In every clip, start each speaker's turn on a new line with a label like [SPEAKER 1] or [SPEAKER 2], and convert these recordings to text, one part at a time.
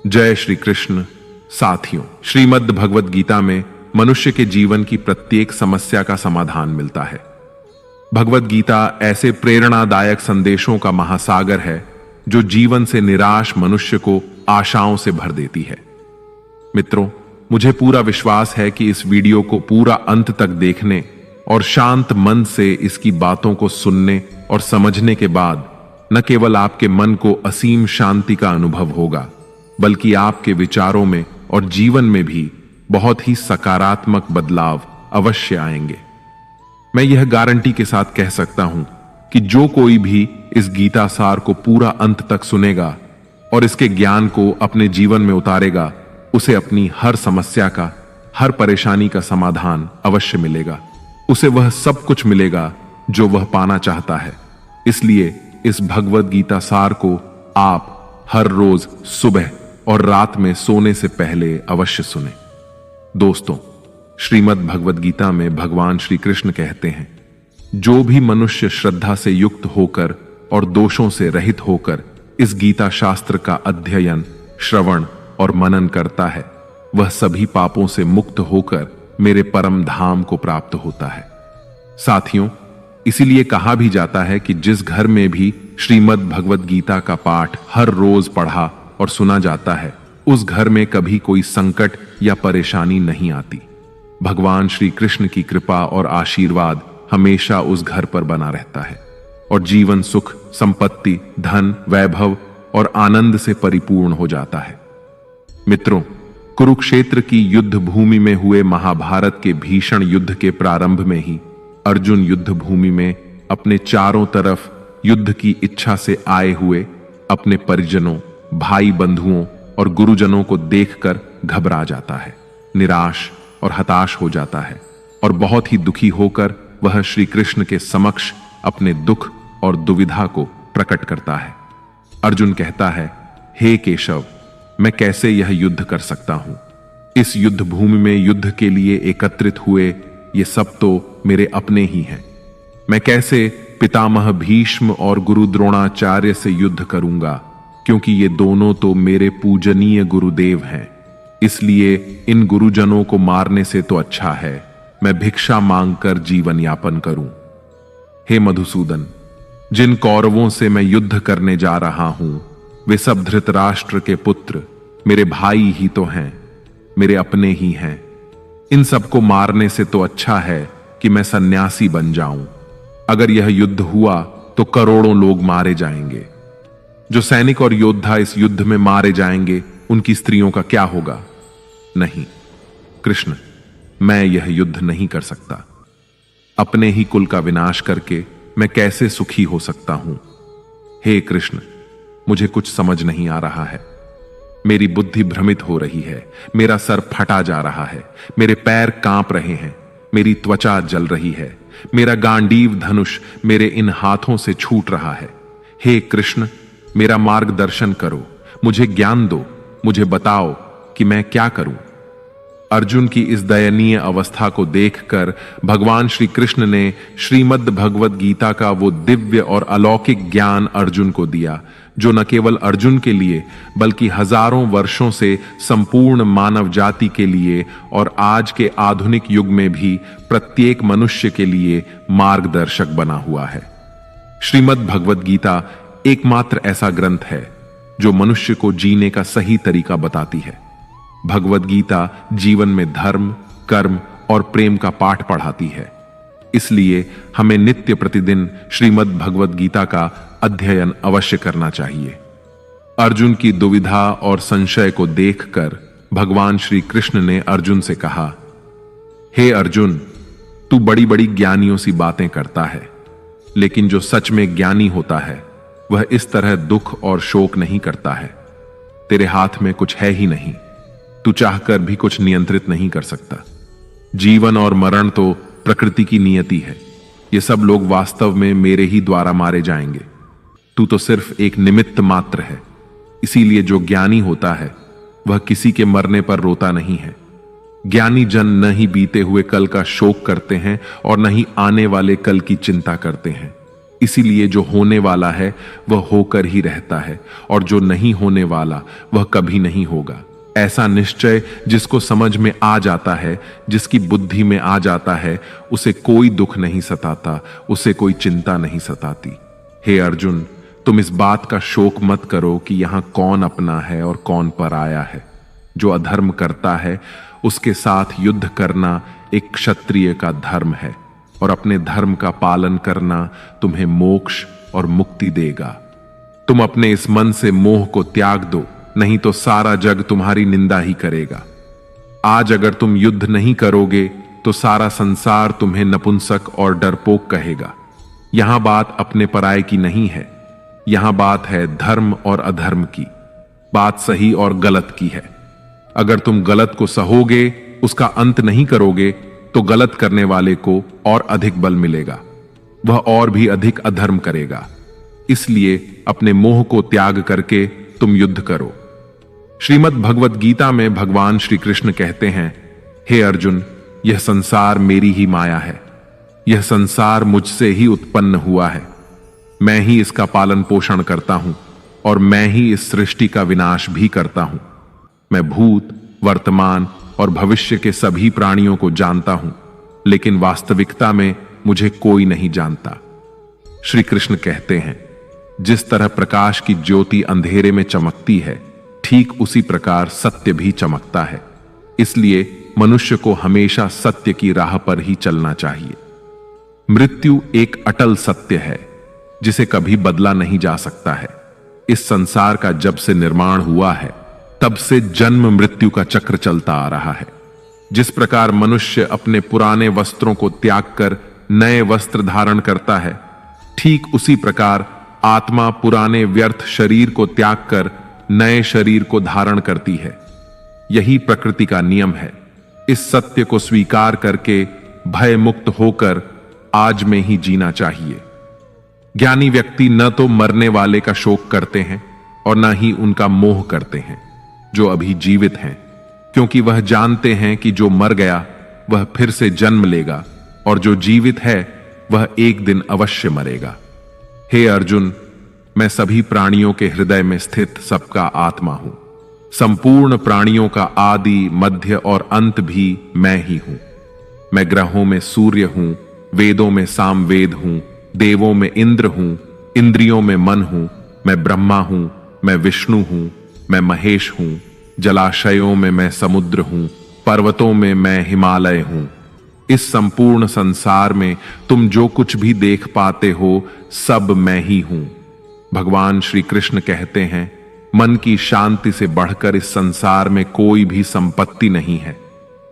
[SPEAKER 1] जय श्री कृष्ण। साथियों, श्रीमद् भगवद गीता में मनुष्य के जीवन की प्रत्येक समस्या का समाधान मिलता है। भगवद गीता ऐसे प्रेरणादायक संदेशों का महासागर है जो जीवन से निराश मनुष्य को आशाओं से भर देती है। मित्रों, मुझे पूरा विश्वास है कि इस वीडियो को पूरा अंत तक देखने और शांत मन से इसकी बातों को सुनने और समझने के बाद न केवल आपके मन को असीम शांति का अनुभव होगा, बल्कि आपके विचारों में और जीवन में भी बहुत ही सकारात्मक बदलाव अवश्य आएंगे। मैं यह गारंटी के साथ कह सकता हूं कि जो कोई भी इस गीता सार को पूरा अंत तक सुनेगा और इसके ज्ञान को अपने जीवन में उतारेगा, उसे अपनी हर समस्या का, हर परेशानी का समाधान अवश्य मिलेगा। उसे वह सब कुछ मिलेगा जो वह पाना चाहता है। इसलिए इस भगवद गीता सार को आप हर रोज सुबह और रात में सोने से पहले अवश्य सुने। दोस्तों, श्रीमद् भगवद गीता में भगवान श्री कृष्ण कहते हैं, जो भी मनुष्य श्रद्धा से युक्त होकर और दोषों से रहित होकर इस गीता शास्त्र का अध्ययन, श्रवण और मनन करता है, वह सभी पापों से मुक्त होकर मेरे परम धाम को प्राप्त होता है। साथियों, इसीलिए कहा भी जाता है कि जिस घर में भी श्रीमद् भगवद गीता का पाठ हर रोज पढ़ा और सुना जाता है, उस घर में कभी कोई संकट या परेशानी नहीं आती। भगवान श्री कृष्ण की कृपा और आशीर्वाद हमेशा उस घर पर बना रहता है और जीवन सुख, संपत्ति, धन, वैभव और आनंद से परिपूर्ण हो जाता है। मित्रों, कुरुक्षेत्र की युद्ध भूमि में हुए महाभारत के भीषण युद्ध के प्रारंभ में ही अर्जुन युद्ध भूमि में अपने चारों तरफ युद्ध की इच्छा से आए हुए अपने परिजनों, भाई बंधुओं और गुरुजनों को देखकर घबरा जाता है, निराश और हताश हो जाता है और बहुत ही दुखी होकर वह श्री कृष्ण के समक्ष अपने दुख और दुविधा को प्रकट करता है। अर्जुन कहता है, हे केशव, मैं कैसे यह युद्ध कर सकता हूं? इस युद्ध भूमि में युद्ध के लिए एकत्रित हुए ये सब तो मेरे अपने ही हैं। मैं कैसे पितामह भीष्म और गुरु द्रोणाचार्य से युद्ध करूंगा, क्योंकि ये दोनों तो मेरे पूजनीय गुरुदेव हैं। इसलिए इन गुरुजनों को मारने से तो अच्छा है मैं भिक्षा मांगकर जीवन यापन करूं। हे मधुसूदन, जिन कौरवों से मैं युद्ध करने जा रहा हूं, वे सब धृतराष्ट्र के पुत्र मेरे भाई ही तो हैं, मेरे अपने ही हैं। इन सबको मारने से तो अच्छा है कि मैं सन्यासी बन जाऊं। अगर यह युद्ध हुआ तो करोड़ों लोग मारे जाएंगे। जो सैनिक और योद्धा इस युद्ध में मारे जाएंगे, उनकी स्त्रियों का क्या होगा? नहीं कृष्ण, मैं यह युद्ध नहीं कर सकता। अपने ही कुल का विनाश करके मैं कैसे सुखी हो सकता हूं? हे कृष्ण, मुझे कुछ समझ नहीं आ रहा है। मेरी बुद्धि भ्रमित हो रही है, मेरा सर फटा जा रहा है, मेरे पैर कांप रहे हैं, मेरी त्वचा जल रही है, मेरा गांडीव धनुष मेरे इन हाथों से छूट रहा है। हे कृष्ण, मेरा मार्गदर्शन करो, मुझे ज्ञान दो, मुझे बताओ कि मैं क्या करूं। अर्जुन की इस दयनीय अवस्था को देखकर भगवान श्री कृष्ण ने श्रीमद् भगवद गीता का वो दिव्य और अलौकिक ज्ञान अर्जुन को दिया, जो न केवल अर्जुन के लिए बल्कि हजारों वर्षों से संपूर्ण मानव जाति के लिए और आज के आधुनिक युग में भी प्रत्येक मनुष्य के लिए मार्गदर्शक बना हुआ है। श्रीमद् भगवद गीता एकमात्र ऐसा ग्रंथ है जो मनुष्य को जीने का सही तरीका बताती है। भगवद गीता जीवन में धर्म, कर्म और प्रेम का पाठ पढ़ाती है। इसलिए हमें नित्य प्रतिदिन श्रीमद् भगवद गीता का अध्ययन अवश्य करना चाहिए। अर्जुन की दुविधा और संशय को देखकर भगवान श्री कृष्ण ने अर्जुन से कहा, हे अर्जुन, तू बड़ी बड़ी ज्ञानियों सी बातें करता है, लेकिन जो सच में ज्ञानी होता है वह इस तरह दुख और शोक नहीं करता है। तेरे हाथ में कुछ है ही नहीं, तू चाहकर भी कुछ नियंत्रित नहीं कर सकता। जीवन और मरण तो प्रकृति की नियति है। ये सब लोग वास्तव में मेरे ही द्वारा मारे जाएंगे। तू तो सिर्फ एक निमित्त मात्र है। इसीलिए जो ज्ञानी होता है वह किसी के मरने पर रोता नहीं है। ज्ञानी जन न ही बीते हुए कल का शोक करते हैं और न ही आने वाले कल की चिंता करते हैं। इसीलिए जो होने वाला है वह होकर ही रहता है, और जो नहीं होने वाला वह कभी नहीं होगा। ऐसा निश्चय जिसको समझ में आ जाता है, जिसकी बुद्धि में आ जाता है, उसे कोई दुख नहीं सताता, उसे कोई चिंता नहीं सताती। हे अर्जुन, तुम इस बात का शोक मत करो कि यहां कौन अपना है और कौन पराया है। जो अधर्म करता है उसके साथ युद्ध करना एक क्षत्रिय का धर्म है, और अपने धर्म का पालन करना तुम्हें मोक्ष और मुक्ति देगा। तुम अपने इस मन से मोह को त्याग दो, नहीं तो सारा जग तुम्हारी निंदा ही करेगा। आज अगर तुम युद्ध नहीं करोगे तो सारा संसार तुम्हें नपुंसक और डरपोक कहेगा। यहां बात अपने पराये की नहीं है, यहां बात है धर्म और अधर्म की, बात सही और गलत की है। अगर तुम गलत को सहोगे, उसका अंत नहीं करोगे, तो गलत करने वाले को और अधिक बल मिलेगा, वह और भी अधिक अधर्म करेगा। इसलिए अपने मोह को त्याग करके तुम युद्ध करो। श्रीमद् भगवद गीता में भगवान श्री कृष्ण कहते हैं, हे अर्जुन, यह संसार मेरी ही माया है, यह संसार मुझसे ही उत्पन्न हुआ है। मैं ही इसका पालन पोषण करता हूं और मैं ही इस सृष्टि का विनाश भी करता हूं। मैं भूत, वर्तमान और भविष्य के सभी प्राणियों को जानता हूं, लेकिन वास्तविकता में मुझे कोई नहीं जानता। श्री कृष्ण कहते हैं, जिस तरह प्रकाश की ज्योति अंधेरे में चमकती है, ठीक उसी प्रकार सत्य भी चमकता है। इसलिए मनुष्य को हमेशा सत्य की राह पर ही चलना चाहिए। मृत्यु एक अटल सत्य है जिसे कभी बदला नहीं जा सकता है। इस संसार का जब से निर्माण हुआ है, तब से जन्म मृत्यु का चक्र चलता आ रहा है। जिस प्रकार मनुष्य अपने पुराने वस्त्रों को त्याग कर नए वस्त्र धारण करता है, ठीक उसी प्रकार आत्मा पुराने व्यर्थ शरीर को त्याग कर नए शरीर को धारण करती है। यही प्रकृति का नियम है। इस सत्य को स्वीकार करके भय मुक्त होकर आज में ही जीना चाहिए। ज्ञानी व्यक्ति न तो मरने वाले का शोक करते हैं और न ही उनका मोह करते हैं जो अभी जीवित हैं, क्योंकि वह जानते हैं कि जो मर गया वह फिर से जन्म लेगा और जो जीवित है वह एक दिन अवश्य मरेगा। हे अर्जुन, मैं सभी प्राणियों के हृदय में स्थित सबका आत्मा हूं। संपूर्ण प्राणियों का आदि, मध्य और अंत भी मैं ही हूं। मैं ग्रहों में सूर्य हूं, वेदों में सामवेद हूं, देवों में इंद्र हूं, इंद्रियों में मन हूं। मैं ब्रह्मा हूं, मैं विष्णु हूं, मैं महेश हूं। जलाशयों में मैं समुद्र हूं, पर्वतों में मैं हिमालय हूं। इस संपूर्ण संसार में तुम जो कुछ भी देख पाते हो, सब मैं ही हूं। भगवान श्री कृष्ण कहते हैं, मन की शांति से बढ़कर इस संसार में कोई भी संपत्ति नहीं है।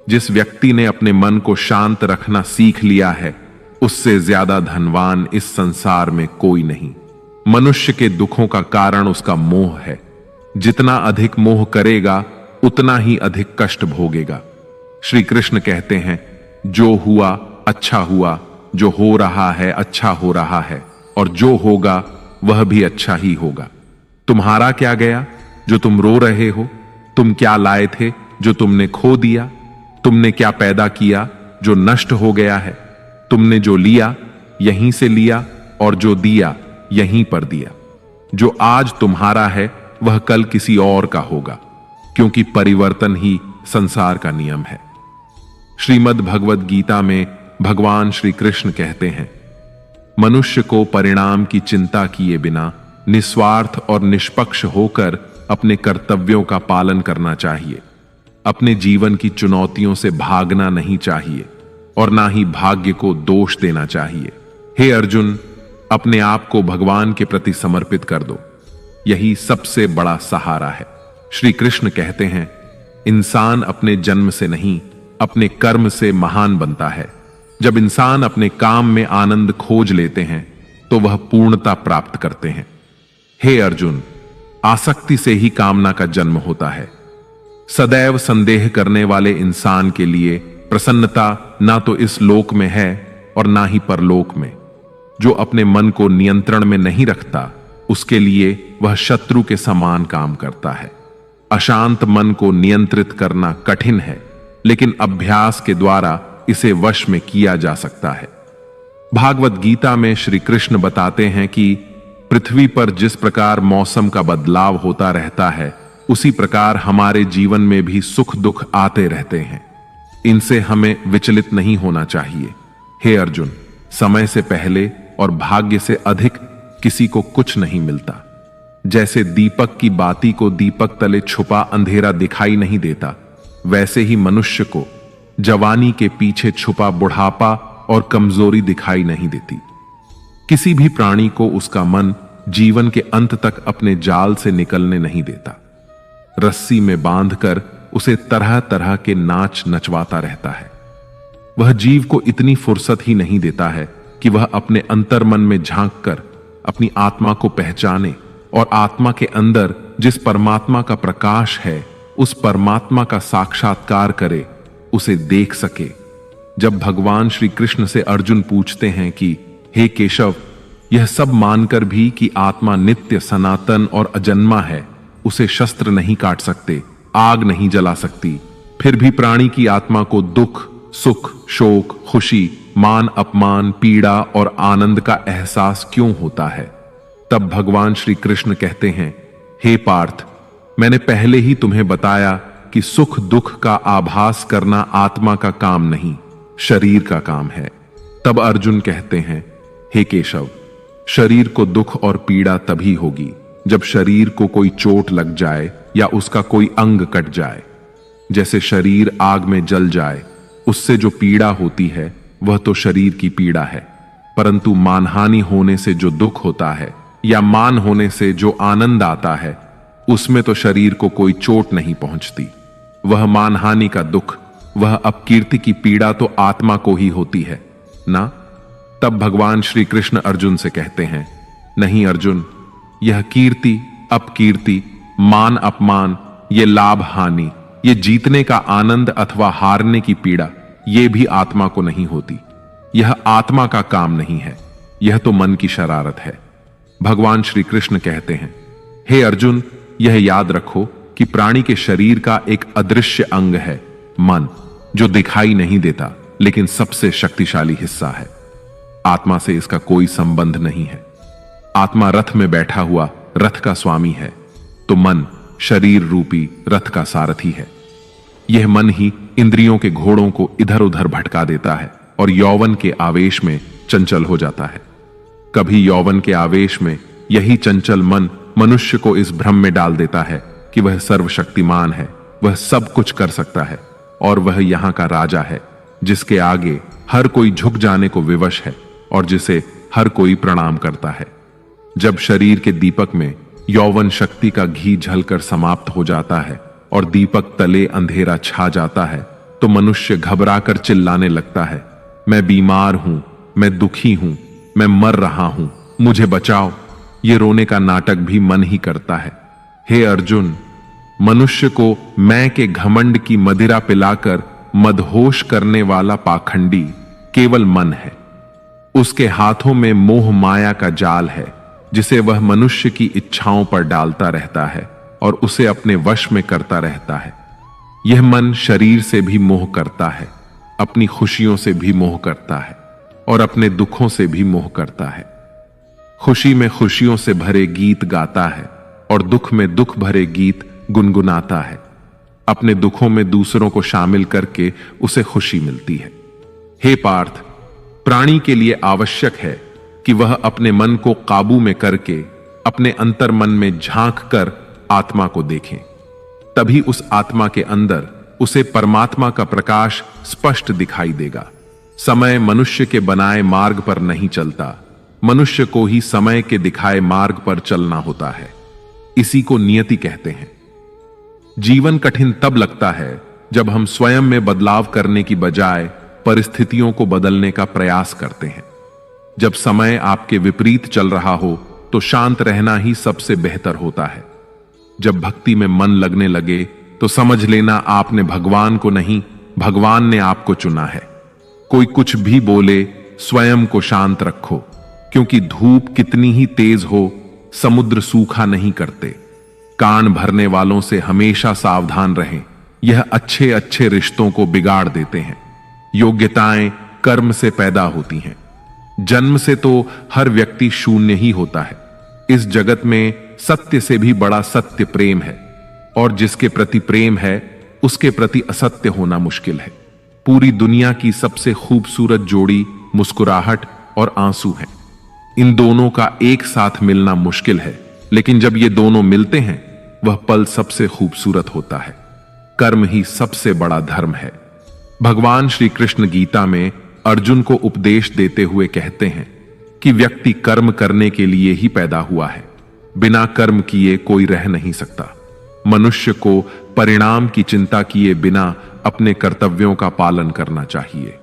[SPEAKER 1] जिस व्यक्ति ने अपने मन को शांत रखना सीख लिया है, उससे ज्यादा धनवान इस संसार में कोई नहीं। मनुष्य के दुखों का कारण उसका मोह है। जितना अधिक मोह करेगा, उतना ही अधिक कष्ट भोगेगा। श्री कृष्ण कहते हैं, जो हुआ अच्छा हुआ, जो हो रहा है अच्छा हो रहा है, और जो होगा वह भी अच्छा ही होगा। तुम्हारा क्या गया जो तुम रो रहे हो? तुम क्या लाए थे जो तुमने खो दिया? तुमने क्या पैदा किया जो नष्ट हो गया है? तुमने जो लिया यहीं से लिया, और जो दिया यहीं पर दिया। जो आज तुम्हारा है वह कल किसी और का होगा, क्योंकि परिवर्तन ही संसार का नियम है। श्रीमद् भगवद गीता में भगवान श्री कृष्ण कहते हैं, मनुष्य को परिणाम की चिंता किए बिना निस्वार्थ और निष्पक्ष होकर अपने कर्तव्यों का पालन करना चाहिए। अपने जीवन की चुनौतियों से भागना नहीं चाहिए और ना ही भाग्य को दोष देना चाहिए। हे अर्जुन, अपने आप को भगवान के प्रति समर्पित कर दो, यही सबसे बड़ा सहारा है। श्री कृष्ण कहते हैं, इंसान अपने जन्म से नहीं, अपने कर्म से महान बनता है। जब इंसान अपने काम में आनंद खोज लेते हैं तो वह पूर्णता प्राप्त करते हैं। हे अर्जुन, आसक्ति से ही कामना का जन्म होता है। सदैव संदेह करने वाले इंसान के लिए प्रसन्नता ना तो इस लोक में है और ना ही परलोक में। जो अपने मन को नियंत्रण में नहीं रखता, उसके लिए वह शत्रु के समान काम करता है। अशांत मन को नियंत्रित करना कठिन है, लेकिन अभ्यास के द्वारा इसे वश में किया जा सकता है। भागवत गीता में श्री कृष्ण बताते हैं कि पृथ्वी पर जिस प्रकार मौसम का बदलाव होता रहता है, उसी प्रकार हमारे जीवन में भी सुख दुख आते रहते हैं। इनसे हमें विचलित नहीं होना चाहिए। हे अर्जुन, समय से पहले और भाग्य से अधिक किसी को कुछ नहीं मिलता। जैसे दीपक की बाती को दीपक तले छुपा अंधेरा दिखाई नहीं देता, वैसे ही मनुष्य को जवानी के पीछे छुपा बुढ़ापा और कमजोरी दिखाई नहीं देती। किसी भी प्राणी को उसका मन जीवन के अंत तक अपने जाल से निकलने नहीं देता। रस्सी में बांधकर उसे तरह तरह के नाच नचवाता रहता है। वह जीव को इतनी फुर्सत ही नहीं देता है कि वह अपने अंतर्मन में झांक कर अपनी आत्मा को पहचाने और आत्मा के अंदर जिस परमात्मा का प्रकाश है, उस परमात्मा का साक्षात्कार करे, उसे देख सके। जब भगवान श्री कृष्ण से अर्जुन पूछते हैं कि हे केशव, यह सब मानकर भी कि आत्मा नित्य सनातन और अजन्मा है, उसे शस्त्र नहीं काट सकते, आग नहीं जला सकती, फिर भी प्राणी की आत्मा को दुख, सुख, शोक, खुशी, मान अपमान, पीड़ा और आनंद का एहसास क्यों होता है? तब भगवान श्री कृष्ण कहते हैं, हे पार्थ, मैंने पहले ही तुम्हें बताया कि सुख दुख का आभास करना आत्मा का काम नहीं, शरीर का काम है। तब अर्जुन कहते हैं, हे केशव, शरीर को दुख और पीड़ा तभी होगी जब शरीर को कोई चोट लग जाए या उसका कोई अंग कट जाए। जैसे शरीर आग में जल जाए, उससे जो पीड़ा होती है वह तो शरीर की पीड़ा है, परंतु मानहानि होने से जो दुख होता है या मान होने से जो आनंद आता है, उसमें तो शरीर को कोई चोट नहीं पहुंचती। वह मानहानि का दुख, वह अपकीर्ति की पीड़ा तो आत्मा को ही होती है ना। तब भगवान श्री कृष्ण अर्जुन से कहते हैं, नहीं अर्जुन, यह कीर्ति अपकीर्ति, मान अपमान, ये लाभ हानि, ये जीतने का आनंद अथवा हारने की पीड़ा, ये भी आत्मा को नहीं होती। यह आत्मा का काम नहीं है, यह तो मन की शरारत है। भगवान श्री कृष्ण कहते हैं, हे अर्जुन, यह याद रखो कि प्राणी के शरीर का एक अदृश्य अंग है, मन, जो दिखाई नहीं देता लेकिन सबसे शक्तिशाली हिस्सा है। आत्मा से इसका कोई संबंध नहीं है। आत्मा रथ में बैठा हुआ रथ का स्वामी है, तो मन शरीर रूपी रथ का सारथी है। यह मन ही इंद्रियों के घोड़ों को इधर उधर भटका देता है और यौवन के आवेश में चंचल हो जाता है। कभी यौवन के आवेश में यही चंचल मन मनुष्य को इस भ्रम में डाल देता है कि वह सर्वशक्तिमान है, वह सब कुछ कर सकता है और वह यहां का राजा है, जिसके आगे हर कोई झुक जाने को विवश है और जिसे हर कोई प्रणाम करता है। जब शरीर के दीपक में यौवन शक्ति का घी झलकर समाप्त हो जाता है और दीपक तले अंधेरा छा जाता है, तो मनुष्य घबराकर चिल्लाने लगता है, मैं बीमार हूं, मैं दुखी हूं, मैं मर रहा हूं, मुझे बचाओ। ये रोने का नाटक भी मन ही करता है। हे अर्जुन, मनुष्य को मैं के घमंड की मदिरा पिलाकर मदहोश करने वाला पाखंडी केवल मन है। उसके हाथों में मोह माया का जाल है, जिसे वह मनुष्य की इच्छाओं पर डालता रहता है और उसे अपने वश में करता रहता है। यह मन शरीर से भी मोह करता है, अपनी खुशियों से भी मोह करता है और अपने दुखों से भी मोह करता है। खुशी में खुशियों से भरे गीत गाता है और दुख में दुख भरे गीत गुनगुनाता है। अपने दुखों में दूसरों को शामिल करके उसे खुशी मिलती है। हे पार्थ, प्राणी के लिए आवश्यक है कि वह अपने मन को काबू में करके अपने अंतर्मन में झांक कर आत्मा को देखें। तभी उस आत्मा के अंदर उसे परमात्मा का प्रकाश स्पष्ट दिखाई देगा। समय मनुष्य के बनाए मार्ग पर नहीं चलता, मनुष्य को ही समय के दिखाए मार्ग पर चलना होता है। इसी को नियति कहते हैं। जीवन कठिन तब लगता है जब हम स्वयं में बदलाव करने की बजाय परिस्थितियों को बदलने का प्रयास करते हैं। जब समय आपके विपरीत चल रहा हो तो शांत रहना ही सबसे बेहतर होता है। जब भक्ति में मन लगने लगे तो समझ लेना आपने भगवान को नहीं, भगवान ने आपको चुना है। कोई कुछ भी बोले, स्वयं को शांत रखो, क्योंकि धूप कितनी ही तेज हो, समुद्र सूखा नहीं करते। कान भरने वालों से हमेशा सावधान रहें, यह अच्छे अच्छे रिश्तों को बिगाड़ देते हैं। योग्यताएं कर्म से पैदा होती हैं। जन्म से तो हर व्यक्ति शून्य ही होता है। इस जगत में सत्य से भी बड़ा सत्य प्रेम है, और जिसके प्रति प्रेम है उसके प्रति असत्य होना मुश्किल है। पूरी दुनिया की सबसे खूबसूरत जोड़ी मुस्कुराहट और आंसू है। इन दोनों का एक साथ मिलना मुश्किल है, लेकिन जब ये दोनों मिलते हैं वह पल सबसे खूबसूरत होता है। कर्म ही सबसे बड़ा धर्म है। भगवान श्री कृष्ण गीता में अर्जुन को उपदेश देते हुए कहते हैं कि व्यक्ति कर्म करने के लिए ही पैदा हुआ है। बिना कर्म किए कोई रह नहीं सकता। मनुष्य को परिणाम की चिंता किए बिना अपने कर्तव्यों का पालन करना चाहिए।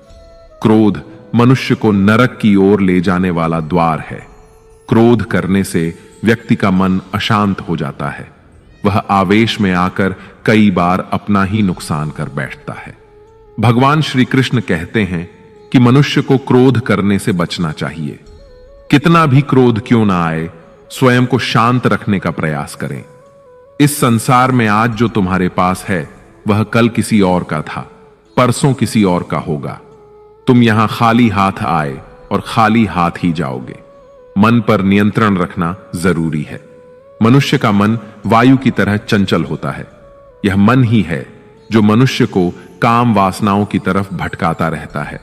[SPEAKER 1] क्रोध मनुष्य को नरक की ओर ले जाने वाला द्वार है। क्रोध करने से व्यक्ति का मन अशांत हो जाता है। वह आवेश में आकर कई बार अपना ही नुकसान कर बैठता है। भगवान श्री कृष्ण कहते हैं कि मनुष्य को क्रोध करने से बचना चाहिए। कितना भी क्रोध क्यों ना आए, स्वयं को शांत रखने का प्रयास करें। इस संसार में आज जो तुम्हारे पास है वह कल किसी और का था, परसों किसी और का होगा। तुम यहां खाली हाथ आए और खाली हाथ ही जाओगे। मन पर नियंत्रण रखना जरूरी है। मनुष्य का मन वायु की तरह चंचल होता है। यह मन ही है जो मनुष्य को काम वासनाओं की तरफ भटकाता रहता है।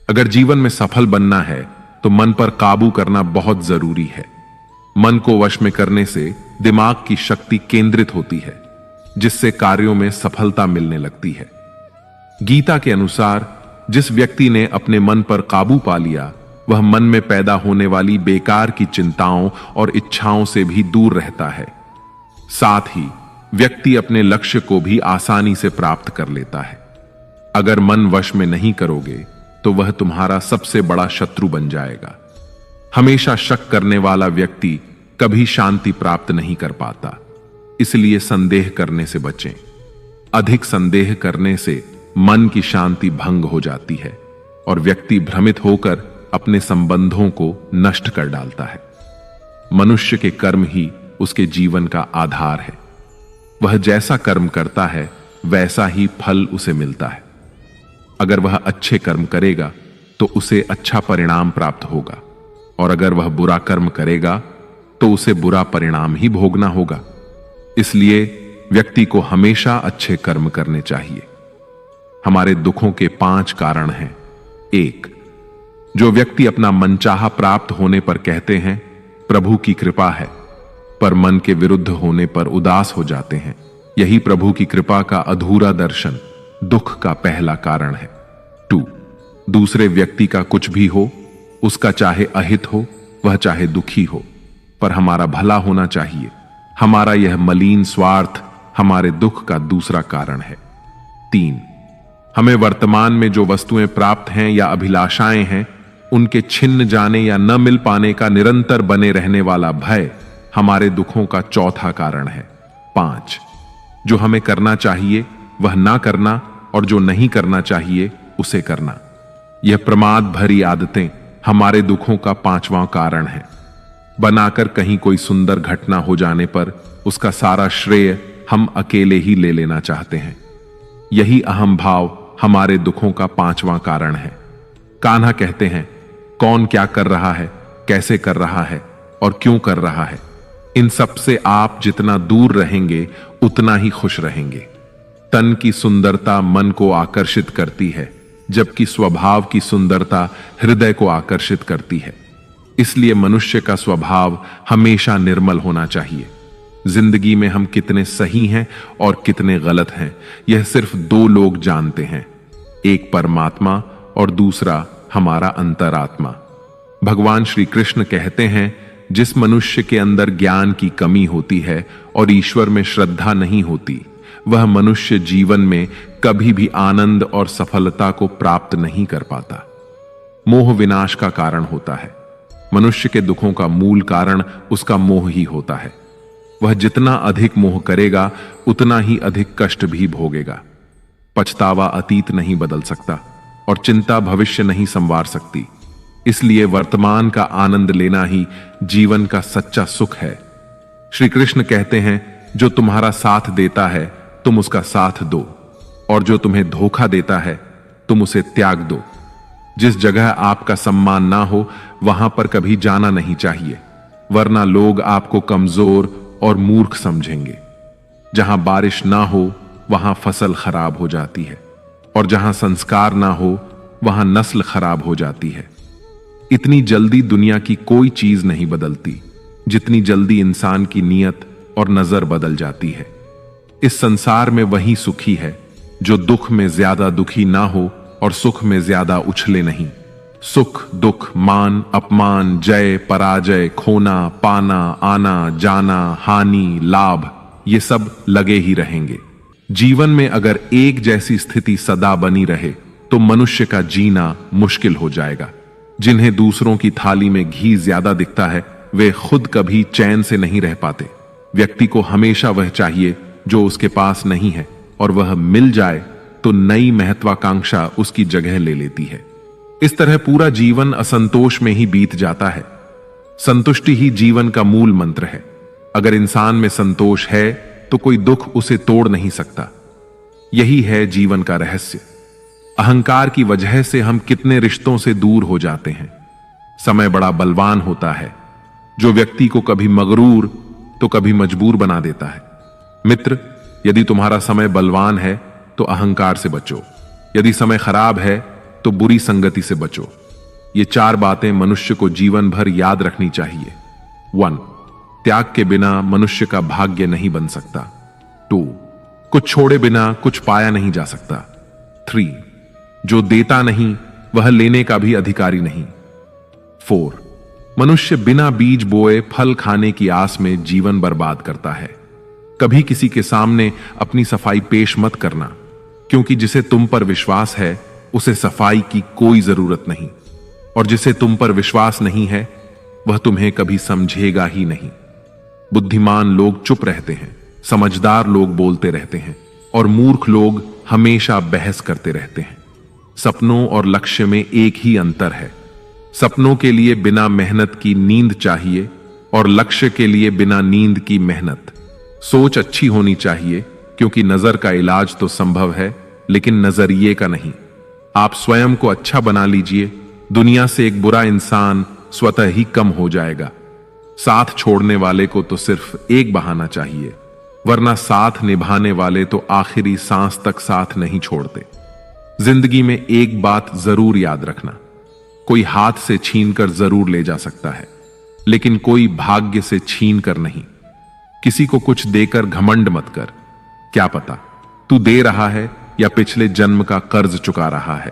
[SPEAKER 1] अगर जीवन में सफल बनना है तो मन पर काबू करना बहुत जरूरी है। मन को वश में करने से दिमाग की शक्ति केंद्रित होती है, जिससे कार्यों में सफलता मिलने लगती है। गीता के अनुसार जिस व्यक्ति ने अपने मन पर काबू पा लिया वह मन में पैदा होने वाली बेकार की चिंताओं और इच्छाओं से भी दूर रहता है। साथ ही व्यक्ति अपने लक्ष्य को भी आसानी से प्राप्त कर लेता है। अगर मन वश में नहीं करोगे तो वह तुम्हारा सबसे बड़ा शत्रु बन जाएगा। हमेशा शक करने वाला व्यक्ति कभी शांति प्राप्त नहीं कर पाता। इसलिए संदेह करने से बचें। अधिक संदेह करने से मन की शांति भंग हो जाती है और व्यक्ति भ्रमित होकर अपने संबंधों को नष्ट कर डालता है। मनुष्य के कर्म ही उसके जीवन का आधार है। वह जैसा कर्म करता है वैसा ही फल उसे मिलता है। अगर वह अच्छे कर्म करेगा तो उसे अच्छा परिणाम प्राप्त होगा, और अगर वह बुरा कर्म करेगा तो उसे बुरा परिणाम ही भोगना होगा। इसलिए व्यक्ति को हमेशा अच्छे कर्म करने चाहिए। हमारे दुखों के 5 कारण हैं। 1. जो व्यक्ति अपना मनचाहा प्राप्त होने पर कहते हैं प्रभु की कृपा है, पर मन के विरुद्ध होने पर उदास हो जाते हैं, यही प्रभु की कृपा का अधूरा दर्शन दुख का पहला कारण है। 2. दूसरे व्यक्ति का कुछ भी हो, उसका चाहे अहित हो वह चाहे दुखी हो, पर हमारा भला होना चाहिए। हमारा यह मलिन स्वार्थ हमारे दुख का दूसरा कारण है। 3. हमें वर्तमान में जो वस्तुएं प्राप्त हैं या अभिलाषाएं हैं उनके छिन्न जाने या न मिल पाने का निरंतर बने रहने वाला भय हमारे दुखों का चौथा कारण है। 5. जो हमें करना चाहिए वह ना करना और जो नहीं करना चाहिए उसे करना। यह प्रमाद भरी आदतें हमारे दुखों का 5वां कारण है। बनाकर कहीं कोई सुंदर घटना हो जाने पर उसका सारा श्रेय हम अकेले ही ले लेना चाहते हैं। यही अहम भाव हमारे दुखों का 5वां कारण है। कान्हा कहते हैं कौन क्या कर रहा है, कैसे कर रहा है और क्यों कर रहा है, इन सब से आप जितना दूर रहेंगे उतना ही खुश रहेंगे। तन की सुंदरता मन को आकर्षित करती है, जबकि स्वभाव की सुंदरता हृदय को आकर्षित करती है। इसलिए मनुष्य का स्वभाव हमेशा निर्मल होना चाहिए। जिंदगी में हम कितने सही हैं और कितने गलत हैं यह सिर्फ 2 लोग जानते हैं, एक परमात्मा और दूसरा हमारा अंतरात्मा। भगवान श्री कृष्ण कहते हैं जिस मनुष्य के अंदर ज्ञान की कमी होती है और ईश्वर में श्रद्धा नहीं होती वह मनुष्य जीवन में कभी भी आनंद और सफलता को प्राप्त नहीं कर पाता। मोह विनाश का कारण होता है। मनुष्य के दुखों का मूल कारण उसका मोह ही होता है। वह जितना अधिक मोह करेगा उतना ही अधिक कष्ट भी भोगेगा। पछतावा अतीत नहीं बदल सकता और चिंता भविष्य नहीं संवार सकती। इसलिए वर्तमान का आनंद लेना ही जीवन का सच्चा सुख है। श्री कृष्ण कहते हैं जो तुम्हारा साथ देता है तुम उसका साथ दो, और जो तुम्हें धोखा देता है तुम उसे त्याग दो। जिस जगह आपका सम्मान ना हो वहां पर कभी जाना नहीं चाहिए, वरना लोग आपको कमजोर और मूर्ख समझेंगे। जहां बारिश ना हो वहां फसल खराब हो जाती है, और जहां संस्कार ना हो वहां नस्ल खराब हो जाती है। इतनी जल्दी दुनिया की कोई चीज नहीं बदलती जितनी जल्दी इंसान की नीयत और नजर बदल जाती है। इस संसार में वही सुखी है जो दुख में ज्यादा दुखी ना हो और सुख में ज्यादा उछले नहीं। सुख दुख, मान अपमान, जय पराजय, खोना पाना, आना जाना, हानि लाभ, ये सब लगे ही रहेंगे। जीवन में अगर एक जैसी स्थिति सदा बनी रहे तो मनुष्य का जीना मुश्किल हो जाएगा। जिन्हें दूसरों की थाली में घी ज्यादा दिखता है वे खुद कभी चैन से नहीं रह पाते। व्यक्ति को हमेशा वह चाहिए जो उसके पास नहीं है, और वह मिल जाए तो नई महत्वाकांक्षा उसकी जगह ले लेती है। इस तरह पूरा जीवन असंतोष में ही बीत जाता है। संतुष्टि ही जीवन का मूल मंत्र है। अगर इंसान में संतोष है तो कोई दुख उसे तोड़ नहीं सकता। यही है जीवन का रहस्य। अहंकार की वजह से हम कितने रिश्तों से दूर हो जाते हैं। समय बड़ा बलवान होता है जो व्यक्ति को कभी मगरूर तो कभी मजबूर बना देता है। मित्र, यदि तुम्हारा समय बलवान है तो अहंकार से बचो, यदि समय खराब है तो बुरी संगति से बचो। ये 4 बातें मनुष्य को जीवन भर याद रखनी चाहिए। 1. त्याग के बिना मनुष्य का भाग्य नहीं बन सकता। 2. कुछ छोड़े बिना कुछ पाया नहीं जा सकता। 3. जो देता नहीं वह लेने का भी अधिकारी नहीं। 4. मनुष्य बिना बीज बोए फल खाने की आस में जीवन बर्बाद करता है। कभी किसी के सामने अपनी सफाई पेश मत करना, क्योंकि जिसे तुम पर विश्वास है उसे सफाई की कोई जरूरत नहीं, और जिसे तुम पर विश्वास नहीं है वह तुम्हें कभी समझेगा ही नहीं। बुद्धिमान लोग चुप रहते हैं, समझदार लोग बोलते रहते हैं, और मूर्ख लोग हमेशा बहस करते रहते हैं। सपनों और लक्ष्य में एक ही अंतर है। सपनों के लिए बिना मेहनत की नींद चाहिए, और लक्ष्य के लिए बिना नींद की मेहनत। सोच अच्छी होनी चाहिए, क्योंकि नजर का इलाज तो संभव है लेकिन नजरिए का नहीं। आप स्वयं को अच्छा बना लीजिए, दुनिया से एक बुरा इंसान स्वतः ही कम हो जाएगा। साथ छोड़ने वाले को तो सिर्फ एक बहाना चाहिए, वरना साथ निभाने वाले तो आखिरी सांस तक साथ नहीं छोड़ते। जिंदगी में एक बात जरूर याद रखना, कोई हाथ से छीनकर जरूर ले जा सकता है, लेकिन कोई भाग्य से छीन कर नहीं। किसी को कुछ देकर घमंड मत कर, क्या पता तू दे रहा है या पिछले जन्म का कर्ज चुका रहा है।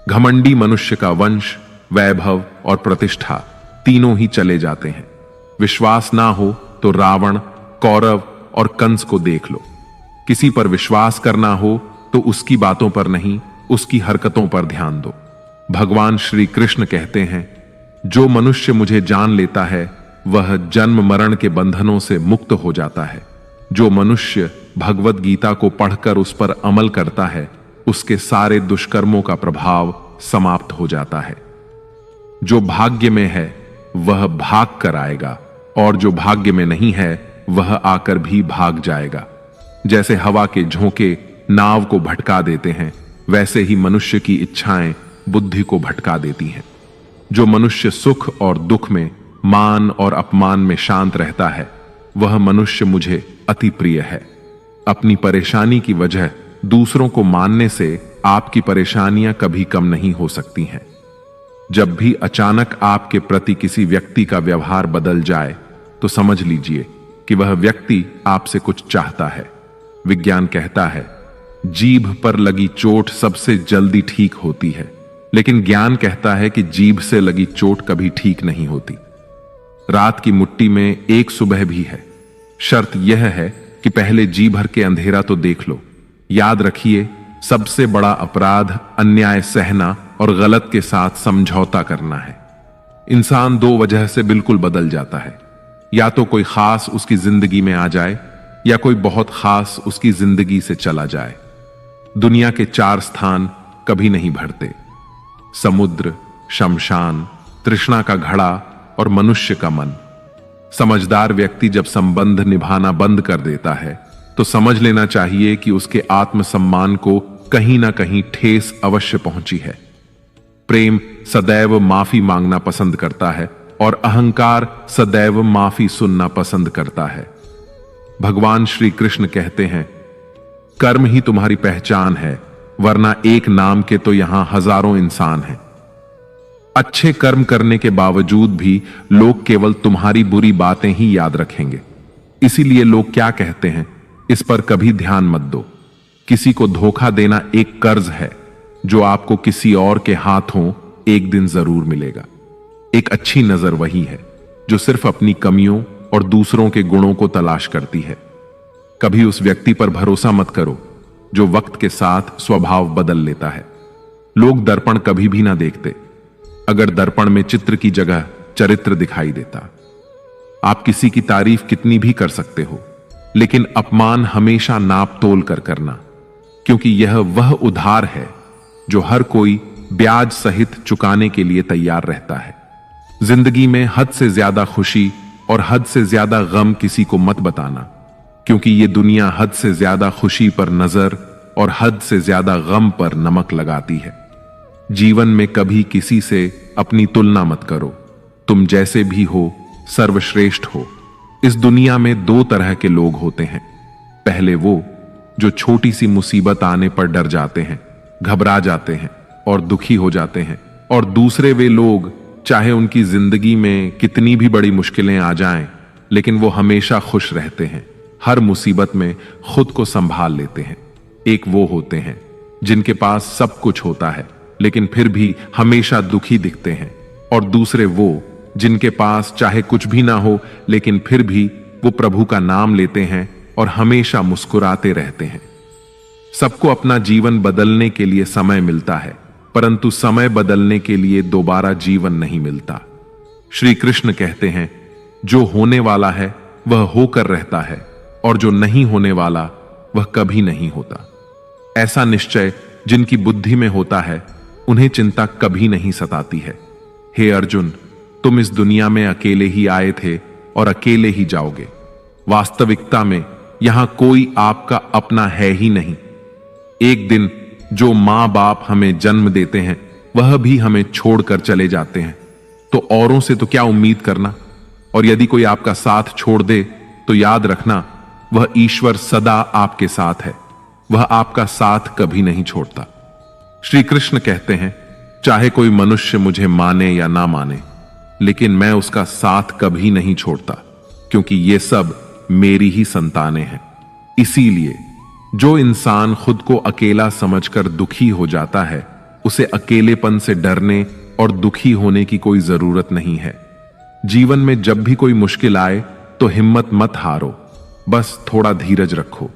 [SPEAKER 1] घमंडी मनुष्य का वंश, वैभव और प्रतिष्ठा तीनों ही चले जाते हैं। विश्वास ना हो तो रावण, कौरव और कंस को देख लो। किसी पर विश्वास करना हो तो उसकी बातों पर नहीं, उसकी हरकतों पर ध्यान दो। भगवान श्री कृष्ण कहते हैं, जो मनुष्य मुझे जान लेता है वह जन्म मरण के बंधनों से मुक्त हो जाता है। जो मनुष्य भगवत गीता को पढ़कर उस पर अमल करता है उसके सारे दुष्कर्मों का प्रभाव समाप्त हो जाता है। जो भाग्य में है वह भाग कर आएगा, और जो भाग्य में नहीं है वह आकर भी भाग जाएगा। जैसे हवा के झोंके नाव को भटका देते हैं, वैसे ही मनुष्य की इच्छाएं बुद्धि को भटका देती हैं। जो मनुष्य सुख और दुख में, मान और अपमान में शांत रहता है वह मनुष्य मुझे अति प्रिय है। अपनी परेशानी की वजह दूसरों को मानने से आपकी परेशानियां कभी कम नहीं हो सकती हैं। जब भी अचानक आपके प्रति किसी व्यक्ति का व्यवहार बदल जाए तो समझ लीजिए कि वह व्यक्ति आपसे कुछ चाहता है। विज्ञान कहता है, जीभ पर लगी चोट सबसे जल्दी ठीक होती है, लेकिन ज्ञान कहता है कि जीभ से लगी चोट कभी ठीक नहीं होती। रात की मुट्ठी में एक सुबह भी है। शर्त यह है कि पहले जी भर के अंधेरा तो देख लो। याद रखिए, सबसे बड़ा अपराध अन्याय सहना और गलत के साथ समझौता करना है। इंसान 2 वजह से बिल्कुल बदल जाता है, या तो कोई खास उसकी जिंदगी में आ जाए या कोई बहुत खास उसकी जिंदगी से चला जाए। दुनिया के 4 स्थान कभी नहीं भरते: समुद्र, शमशान, तृष्णा का घड़ा और मनुष्य का मन। समझदार व्यक्ति जब संबंध निभाना बंद कर देता है तो समझ लेना चाहिए कि उसके आत्मसम्मान को कहीं ना कहीं ठेस अवश्य पहुंची है। प्रेम सदैव माफी मांगना पसंद करता है और अहंकार सदैव माफी सुनना पसंद करता है। भगवान श्री कृष्ण कहते हैं, कर्म ही तुम्हारी पहचान है, वरना एक नाम के तो यहां हजारों इंसान हैं। अच्छे कर्म करने के बावजूद भी लोग केवल तुम्हारी बुरी बातें ही याद रखेंगे। इसीलिए लोग क्या कहते हैं, इस पर कभी ध्यान मत दो। किसी को धोखा देना एक कर्ज है जो आपको किसी और के हाथों एक दिन जरूर मिलेगा। एक अच्छी नजर वही है जो सिर्फ अपनी कमियों और दूसरों के गुणों को तलाश करती है। कभी उस व्यक्ति पर भरोसा मत करो जो वक्त के साथ स्वभाव बदल लेता है। लोग दर्पण कभी भी ना देखते, अगर दर्पण में चित्र की जगह चरित्र दिखाई देता। आप किसी की तारीफ कितनी भी कर सकते हो, लेकिन अपमान हमेशा नाप तोल कर करना, क्योंकि यह वह उधार है जो हर कोई ब्याज सहित चुकाने के लिए तैयार रहता है। जिंदगी में हद से ज्यादा खुशी और हद से ज्यादा गम किसी को मत बताना, क्योंकि यह दुनिया हद से ज्यादा खुशी पर नजर और हद से ज्यादा गम पर नमक लगाती है। जीवन में कभी किसी से अपनी तुलना मत करो। तुम जैसे भी हो सर्वश्रेष्ठ हो। इस दुनिया में दो तरह के लोग होते हैं। पहले वो जो छोटी सी मुसीबत आने पर डर जाते हैं, घबरा जाते हैं और दुखी हो जाते हैं, और दूसरे वे लोग चाहे उनकी जिंदगी में कितनी भी बड़ी मुश्किलें आ जाएं, लेकिन वो हमेशा खुश रहते हैं, हर मुसीबत में खुद को संभाल लेते हैं। एक वो होते हैं जिनके पास सब कुछ होता है लेकिन फिर भी हमेशा दुखी दिखते हैं, और दूसरे वो जिनके पास चाहे कुछ भी ना हो लेकिन फिर भी वो प्रभु का नाम लेते हैं और हमेशा मुस्कुराते रहते हैं। सबको अपना जीवन बदलने के लिए समय मिलता है, परंतु समय बदलने के लिए दोबारा जीवन नहीं मिलता। श्री कृष्ण कहते हैं, जो होने वाला है वह होकर रहता है और जो नहीं होने वाला वह कभी नहीं होता। ऐसा निश्चय जिनकी बुद्धि में होता है उन्हें चिंता कभी नहीं सताती है। हे अर्जुन, तुम इस दुनिया में अकेले ही आए थे और अकेले ही जाओगे। वास्तविकता में यहां कोई आपका अपना है ही नहीं। एक दिन जो मां बाप हमें जन्म देते हैं वह भी हमें छोड़कर चले जाते हैं, तो औरों से तो क्या उम्मीद करना। और यदि कोई आपका साथ छोड़ दे तो याद रखना, वह ईश्वर सदा आपके साथ है, वह आपका साथ कभी नहीं छोड़ता। श्री कृष्ण कहते हैं, चाहे कोई मनुष्य मुझे माने या ना माने, लेकिन मैं उसका साथ कभी नहीं छोड़ता, क्योंकि ये सब मेरी ही संतानें हैं। इसीलिए जो इंसान खुद को अकेला समझकर दुखी हो जाता है, उसे अकेलेपन से डरने और दुखी होने की कोई जरूरत नहीं है। जीवन में जब भी कोई मुश्किल आए तो हिम्मत मत हारो, बस थोड़ा धीरज रखो।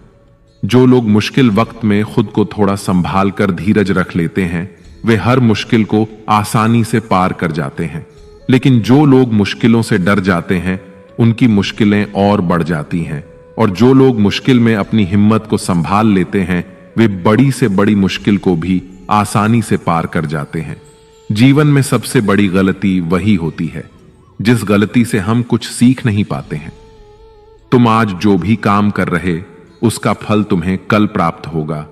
[SPEAKER 1] जो लोग मुश्किल वक्त में खुद को थोड़ा संभाल कर धीरज रख लेते हैं, वे हर मुश्किल को आसानी से पार कर जाते हैं। लेकिन जो लोग मुश्किलों से डर जाते हैं, उनकी मुश्किलें और बढ़ जाती हैं। और जो लोग मुश्किल में अपनी हिम्मत को संभाल लेते हैं, वे बड़ी से बड़ी मुश्किल को भी आसानी से पार कर जाते हैं। जीवन में सबसे बड़ी गलती वही होती है जिस गलती से हम कुछ सीख नहीं पाते हैं। तुम आज जो भी काम कर रहे, उसका फल तुम्हें कल प्राप्त होगा,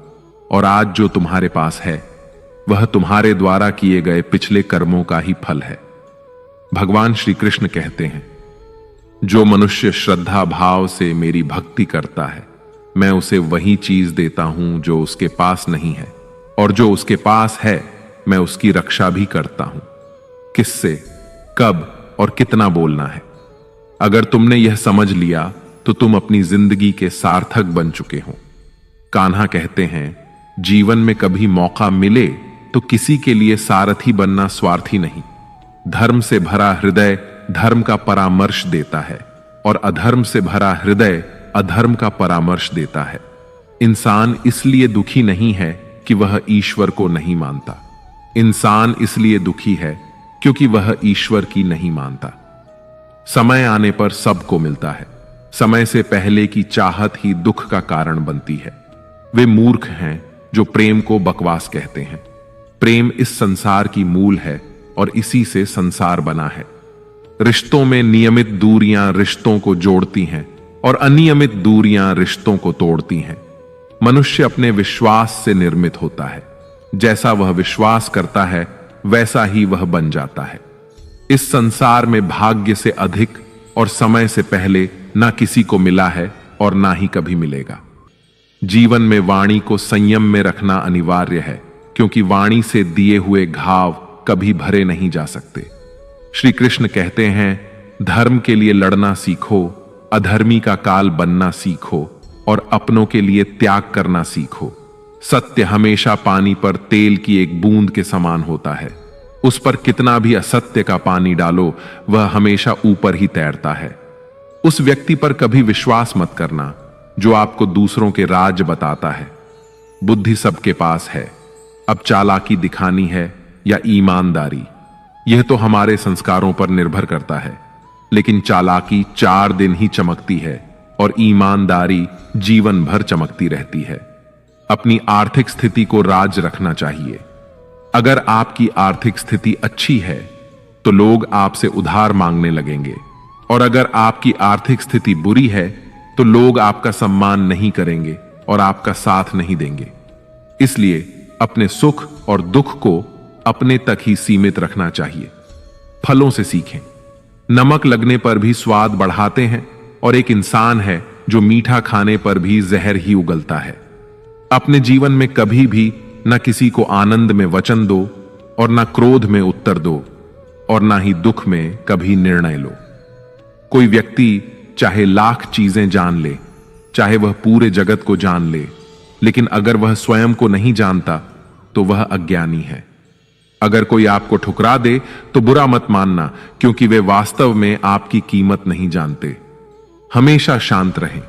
[SPEAKER 1] और आज जो तुम्हारे पास है वह तुम्हारे द्वारा किए गए पिछले कर्मों का ही फल है। भगवान श्री कृष्ण कहते हैं, जो मनुष्य श्रद्धा भाव से मेरी भक्ति करता है, मैं उसे वही चीज देता हूं जो उसके पास नहीं है, और जो उसके पास है मैं उसकी रक्षा भी करता हूं। किससे, कब और कितना बोलना है। अगर तुमने यह समझ लिया तो तुम अपनी जिंदगी के सार्थक बन चुके हो। कान्हा कहते हैं, जीवन में कभी मौका मिले तो किसी के लिए सारथी बनना स्वार्थी नहीं। धर्म से भरा हृदय धर्म का परामर्श देता है, और अधर्म से भरा हृदय अधर्म का परामर्श देता है। इंसान इसलिए दुखी नहीं है कि वह ईश्वर को नहीं मानता। इंसान इसलिए दुखी है क्योंकि वह ईश्वर की नहीं मानता। समय आने पर सबको मिलता है। समय से पहले की चाहत ही दुख का कारण बनती है। वे मूर्ख हैं जो प्रेम को बकवास कहते हैं। प्रेम इस संसार की मूल है और इसी से संसार बना है। रिश्तों में नियमित दूरियां रिश्तों को जोड़ती हैं और अनियमित दूरियां रिश्तों को तोड़ती हैं। मनुष्य अपने विश्वास से निर्मित होता है। जैसा वह विश्वास करता है वैसा ही वह बन जाता है। इस संसार में भाग्य से अधिक और समय से पहले ना किसी को मिला है और ना ही कभी मिलेगा। जीवन में वाणी को संयम में रखना अनिवार्य है, क्योंकि वाणी से दिए हुए घाव कभी भरे नहीं जा सकते। श्री कृष्ण कहते हैं, धर्म के लिए लड़ना सीखो, अधर्मी का काल बनना सीखो और अपनों के लिए त्याग करना सीखो। सत्य हमेशा पानी पर तेल की एक बूंद के समान होता है। उस पर कितना भी असत्य का पानी डालो, वह हमेशा ऊपर ही तैरता है। उस व्यक्ति पर कभी विश्वास मत करना जो आपको दूसरों के राज बताता है। बुद्धि सबके पास है, अब चालाकी दिखानी है या ईमानदारी, यह तो हमारे संस्कारों पर निर्भर करता है। लेकिन चालाकी 4 दिन ही चमकती है और ईमानदारी जीवन भर चमकती रहती है। अपनी आर्थिक स्थिति को राज रखना चाहिए। अगर आपकी आर्थिक स्थिति अच्छी है तो लोग आपसे उधार मांगने लगेंगे, और अगर आपकी आर्थिक स्थिति बुरी है तो लोग आपका सम्मान नहीं करेंगे और आपका साथ नहीं देंगे। इसलिए अपने सुख और दुख को अपने तक ही सीमित रखना चाहिए। फलों से सीखें। नमक लगने पर भी स्वाद बढ़ाते हैं, और एक इंसान है जो मीठा खाने पर भी जहर ही उगलता है। अपने जीवन में कभी भी न किसी को आनंद में वचन दो और न क्रोध में उत्तर दो, और न ही दुख में कभी निर्णय लो। कोई व्यक्ति चाहे लाख चीजें जान ले, चाहे वह पूरे जगत को जान ले, लेकिन अगर वह स्वयं को नहीं जानता तो वह अज्ञानी है। अगर कोई आपको ठुकरा दे तो बुरा मत मानना, क्योंकि वे वास्तव में आपकी कीमत नहीं जानते। हमेशा शांत रहें।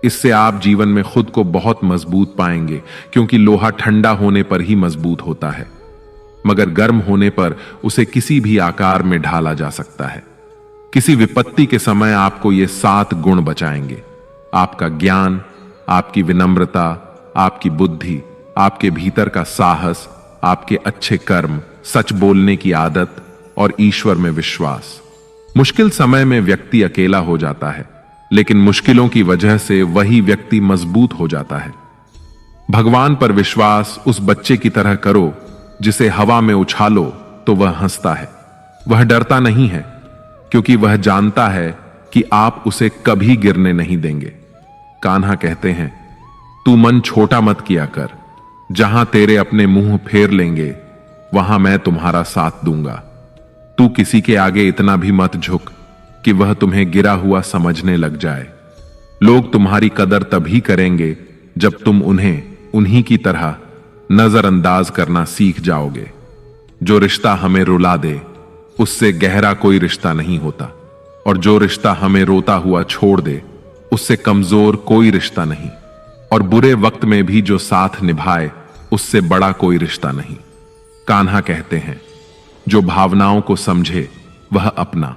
[SPEAKER 1] इससे आप जीवन में खुद को बहुत मजबूत पाएंगे, क्योंकि लोहा ठंडा होने पर ही मजबूत होता है, मगर गर्म होने पर उसे किसी भी आकार में ढाला जा सकता है। किसी विपत्ति के समय आपको ये 7 गुण बचाएंगे: आपका ज्ञान, आपकी विनम्रता, आपकी बुद्धि, आपके भीतर का साहस, आपके अच्छे कर्म, सच बोलने की आदत और ईश्वर में विश्वास। मुश्किल समय में व्यक्ति अकेला हो जाता है, लेकिन मुश्किलों की वजह से वही व्यक्ति मजबूत हो जाता है। भगवान पर विश्वास उस बच्चे की तरह करो जिसे हवा में उछालो तो वह हंसता है। वह डरता नहीं है, क्योंकि वह जानता है कि आप उसे कभी गिरने नहीं देंगे। कान्हा कहते हैं, तू मन छोटा मत किया कर, जहां तेरे अपने मुंह फेर लेंगे वहां मैं तुम्हारा साथ दूंगा। तू किसी के आगे इतना भी मत झुक कि वह तुम्हें गिरा हुआ समझने लग जाए। लोग तुम्हारी कदर तभी करेंगे जब तुम उन्हें उन्हीं की तरह नजरअंदाज करना सीख जाओगे। जो रिश्ता हमें रुला दे उससे गहरा कोई रिश्ता नहीं होता, और जो रिश्ता हमें रोता हुआ छोड़ दे उससे कमजोर कोई रिश्ता नहीं, और बुरे वक्त में भी जो साथ निभाए उससे बड़ा कोई रिश्ता नहीं। कान्हा कहते हैं, जो भावनाओं को समझे वह अपना,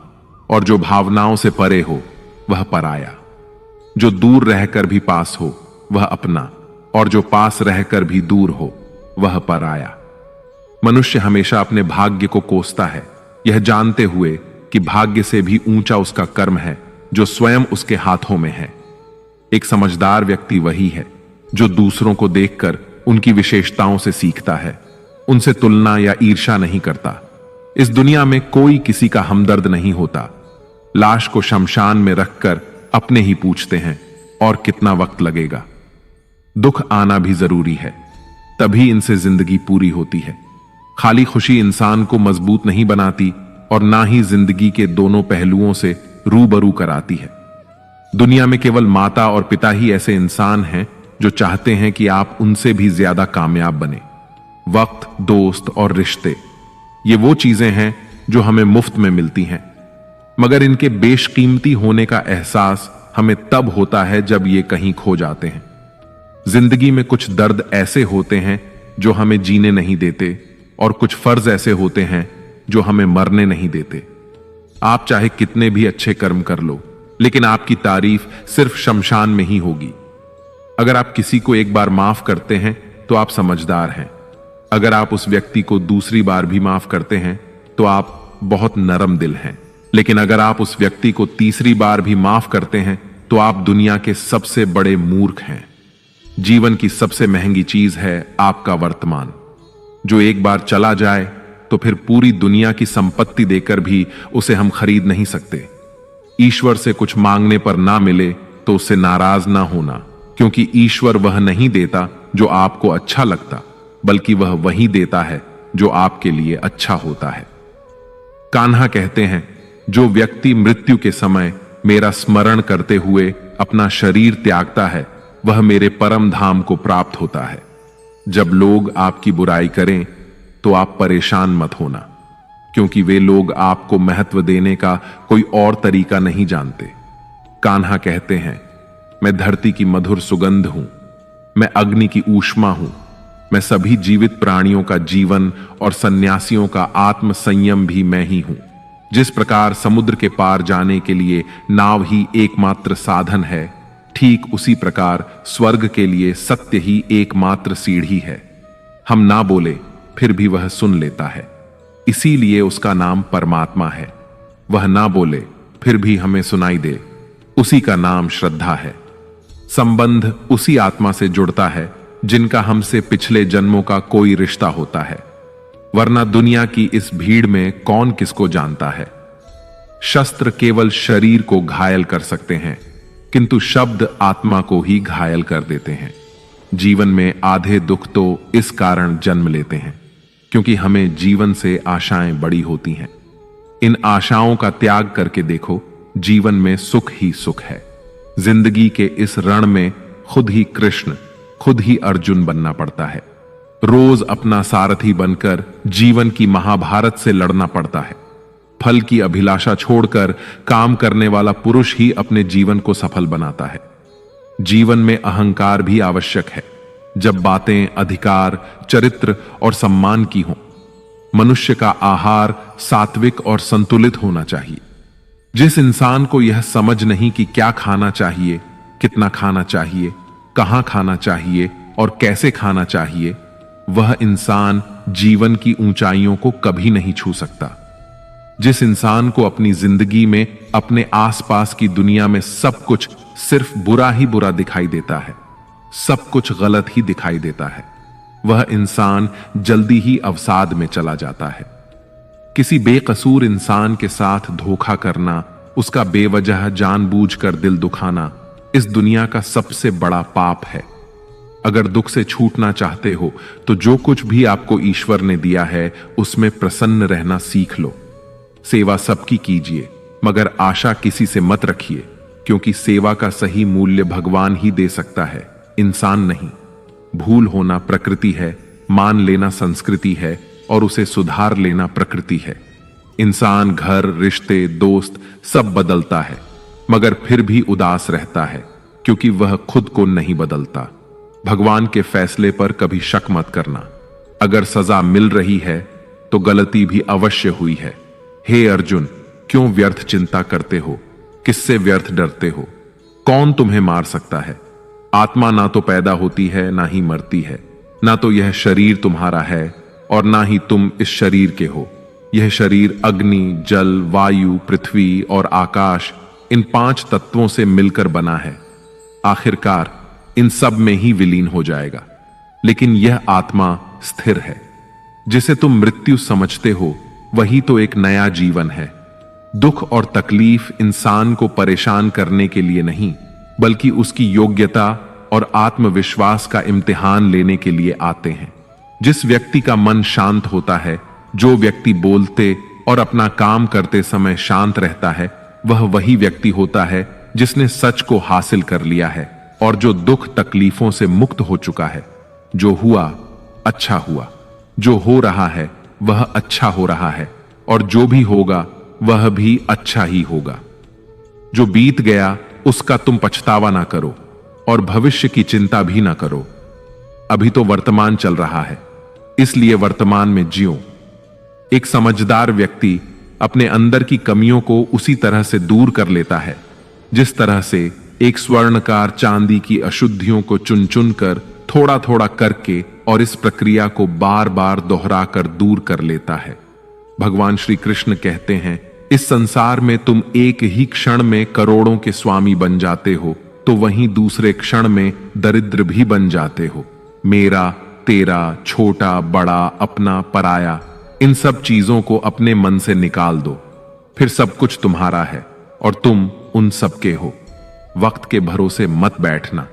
[SPEAKER 1] और जो भावनाओं से परे हो वह पराया। जो दूर रहकर भी पास हो वह अपना, और जो पास रहकर भी दूर हो वह पराया। मनुष्य हमेशा अपने भाग्य को कोसता है, यह जानते हुए कि भाग्य से भी ऊंचा उसका कर्म है जो स्वयं उसके हाथों में है। एक समझदार व्यक्ति वही है जो दूसरों को देखकर उनकी विशेषताओं से सीखता है, उनसे तुलना या ईर्ष्या नहीं करता। इस दुनिया में कोई किसी का हमदर्द नहीं होता। लाश को शमशान में रखकर अपने ही पूछते हैं, और कितना वक्त लगेगा। दुख आना भी जरूरी है, तभी इनसे जिंदगी पूरी होती है। खाली खुशी इंसान को मजबूत नहीं बनाती, और ना ही जिंदगी के दोनों पहलुओं से रूबरू कराती है। दुनिया में केवल माता और पिता ही ऐसे इंसान हैं जो चाहते हैं कि आप उनसे भी ज्यादा कामयाब बने। वक्त, दोस्त और रिश्ते, ये वो चीजें हैं जो हमें मुफ्त में मिलती हैं, मगर इनके बेशकीमती होने का एहसास हमें तब होता है जब ये कहीं खो जाते हैं। जिंदगी में कुछ दर्द ऐसे होते हैं जो हमें जीने नहीं देते, और कुछ फर्ज ऐसे होते हैं जो हमें मरने नहीं देते। आप चाहे कितने भी अच्छे कर्म कर लो, लेकिन आपकी तारीफ सिर्फ शमशान में ही होगी। अगर आप किसी को एक बार माफ करते हैं तो आप समझदार हैं। अगर आप उस व्यक्ति को दूसरी बार भी माफ करते हैं तो आप बहुत नरम दिल हैं। लेकिन अगर आप उस व्यक्ति को तीसरी बार भी माफ करते हैं तो आप दुनिया के सबसे बड़े मूर्ख हैं। जीवन की सबसे महंगी चीज है आपका वर्तमान, जो एक बार चला जाए तो फिर पूरी दुनिया की संपत्ति देकर भी उसे हम खरीद नहीं सकते। ईश्वर से कुछ मांगने पर ना मिले तो उससे नाराज ना होना, क्योंकि ईश्वर वह नहीं देता जो आपको अच्छा लगता, बल्कि वह वही देता है जो आपके लिए अच्छा होता है। कान्हा कहते हैं, जो व्यक्ति मृत्यु के समय मेरा स्मरण करते हुए अपना शरीर त्यागता है, वह मेरे परम धाम को प्राप्त होता है। जब लोग आपकी बुराई करें तो आप परेशान मत होना, क्योंकि वे लोग आपको महत्व देने का कोई और तरीका नहीं जानते। कान्हा कहते हैं, मैं धरती की मधुर सुगंध हूं, मैं अग्नि की ऊष्मा हूं, मैं सभी जीवित प्राणियों का जीवन और सन्यासियों का आत्म संयम भी मैं ही हूं। जिस प्रकार समुद्र के पार जाने के लिए नाव ही एकमात्र साधन है, ठीक उसी प्रकार स्वर्ग के लिए सत्य ही एकमात्र सीढ़ी है। हम ना बोले फिर भी वह सुन लेता है, इसीलिए उसका नाम परमात्मा है। वह ना बोले फिर भी हमें सुनाई दे, उसी का नाम श्रद्धा है। संबंध उसी आत्मा से जुड़ता है जिनका हमसे पिछले जन्मों का कोई रिश्ता होता है, वरना दुनिया की इस भीड़ में कौन किसको जानता है। शस्त्र केवल शरीर को घायल कर सकते हैं, किंतु शब्द आत्मा को ही घायल कर देते हैं। जीवन में आधे दुख तो इस कारण जन्म लेते हैं क्योंकि हमें जीवन से आशाएं बड़ी होती हैं। इन आशाओं का त्याग करके देखो, जीवन में सुख ही सुख है। जिंदगी के इस रण में खुद ही कृष्ण, खुद ही अर्जुन बनना पड़ता है। रोज अपना सारथी बनकर जीवन की महाभारत से लड़ना पड़ता है। फल की अभिलाषा छोड़कर काम करने वाला पुरुष ही अपने जीवन को सफल बनाता है। जीवन में अहंकार भी आवश्यक है, जब बातें अधिकार, चरित्र और सम्मान की हों। मनुष्य का आहार सात्विक और संतुलित होना चाहिए। जिस इंसान को यह समझ नहीं कि क्या खाना चाहिए, कितना खाना चाहिए, कहां खाना चाहिए और कैसे खाना चाहिए, वह इंसान जीवन की ऊंचाइयों को कभी नहीं छू सकता। जिस इंसान को अपनी जिंदगी में अपने आसपास की दुनिया में सब कुछ सिर्फ बुरा ही बुरा दिखाई देता है, सब कुछ गलत ही दिखाई देता है, वह इंसान जल्दी ही अवसाद में चला जाता है। किसी बेकसूर इंसान के साथ धोखा करना, उसका बेवजह जानबूझकर दिल दुखाना इस दुनिया का सबसे बड़ा पाप है। अगर दुख से छूटना चाहते हो तो जो कुछ भी आपको ईश्वर ने दिया है उसमें प्रसन्न रहना सीख लो। सेवा सबकी कीजिए, मगर आशा किसी से मत रखिए, क्योंकि सेवा का सही मूल्य भगवान ही दे सकता है, इंसान नहीं। भूल होना प्रकृति है, मान लेना संस्कृति है और उसे सुधार लेना प्रकृति है। इंसान घर, रिश्ते, दोस्त सब बदलता है, मगर फिर भी उदास रहता है, क्योंकि वह खुद को नहीं बदलता। भगवान के फैसले पर कभी शक मत करना। अगर सजा मिल रही है तो गलती भी अवश्य हुई है। हे अर्जुन, क्यों व्यर्थ चिंता करते हो? किससे व्यर्थ डरते हो? कौन तुम्हें मार सकता है? आत्मा ना तो पैदा होती है, ना ही मरती है। ना तो यह शरीर तुम्हारा है और ना ही तुम इस शरीर के हो। यह शरीर अग्नि, जल, वायु, पृथ्वी और आकाश, इन 5 तत्वों से मिलकर बना है। आखिरकार इन सब में ही विलीन हो जाएगा। लेकिन यह आत्मा स्थिर है। जिसे तुम मृत्यु समझते हो वही तो एक नया जीवन है। दुख और तकलीफ इंसान को परेशान करने के लिए नहीं, बल्कि उसकी योग्यता और आत्मविश्वास का इम्तिहान लेने के लिए आते हैं। जिस व्यक्ति का मन शांत होता है, जो व्यक्ति बोलते और अपना काम करते समय शांत रहता है, वह वही व्यक्ति होता है जिसने सच को हासिल कर लिया है और जो दुख तकलीफों से मुक्त हो चुका है। जो हुआ अच्छा हुआ, जो हो रहा है वह अच्छा हो रहा है, और जो भी होगा वह भी अच्छा ही होगा। जो बीत गया उसका तुम पछतावा ना करो और भविष्य की चिंता भी ना करो। अभी तो वर्तमान चल रहा है, इसलिए वर्तमान में जियो। एक समझदार व्यक्ति अपने अंदर की कमियों को उसी तरह से दूर कर लेता है जिस तरह से एक स्वर्णकार चांदी की अशुद्धियों को चुन चुन कर थोड़ा थोड़ा करके और इस प्रक्रिया को बार बार दोहराकर दूर कर लेता है। भगवान श्री कृष्ण कहते हैं, इस संसार में तुम एक ही क्षण में करोड़ों के स्वामी बन जाते हो, तो वहीं दूसरे क्षण में दरिद्र भी बन जाते हो। मेरा, तेरा, छोटा, बड़ा, अपना, पराया, इन सब चीजों को अपने मन से निकाल दो, फिर सब कुछ तुम्हारा है और तुम उन सब के हो। वक्त के भरोसे मत बैठना,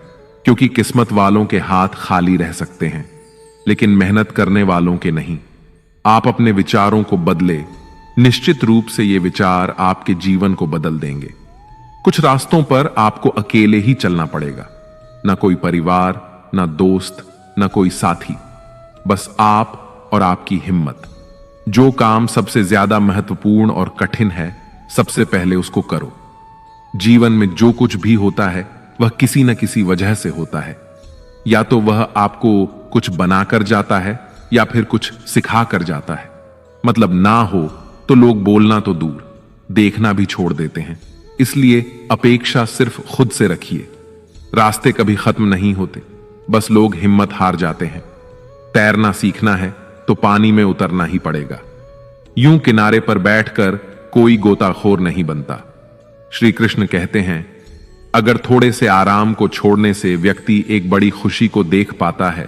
[SPEAKER 1] क्योंकि किस्मत वालों के हाथ खाली रह सकते हैं, लेकिन मेहनत करने वालों के नहीं। आप अपने विचारों को बदले, निश्चित रूप से ये विचार आपके जीवन को बदल देंगे। कुछ रास्तों पर आपको अकेले ही चलना पड़ेगा, ना कोई परिवार, ना दोस्त, ना कोई साथी, बस आप और आपकी हिम्मत। जो काम सबसे ज्यादा महत्वपूर्ण और कठिन है, सबसे पहले उसको करो। जीवन में जो कुछ भी होता है वह किसी न किसी वजह से होता है। या तो वह आपको कुछ बनाकर जाता है या फिर कुछ सिखा कर जाता है। मतलब ना हो तो लोग बोलना तो दूर, देखना भी छोड़ देते हैं। इसलिए अपेक्षा सिर्फ खुद से रखिए। रास्ते कभी खत्म नहीं होते, बस लोग हिम्मत हार जाते हैं। तैरना सीखना है तो पानी में उतरना ही पड़ेगा। यूं किनारे पर बैठकर कोई गोताखोर नहीं बनता। श्री कृष्ण कहते हैं, अगर थोड़े से आराम को छोड़ने से व्यक्ति एक बड़ी खुशी को देख पाता है,